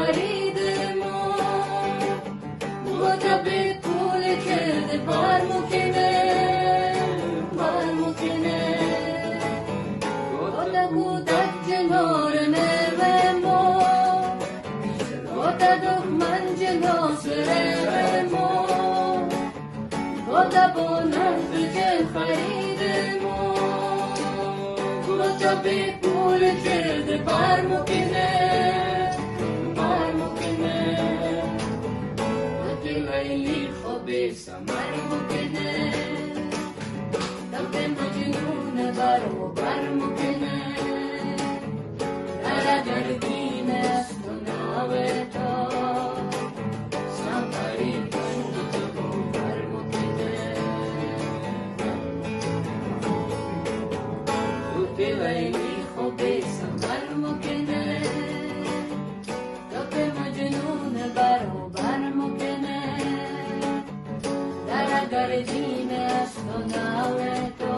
خرید ما گوتا به پول کرده بار مکنه گوتا کودک جنار نوه ما گوتا دخمن جنا سره ما گوتا با نفت که خرید ما گوتا به پول کرده بار مکنه لیلی خوبی سمر مکنه دم مجنون بر مکنه در گردین است و ناوه تا سفری کنید و بر مکنه تو لیلی خوبی سمر مکنه دم مجنون بر مکنه در گردین است و ناوه تو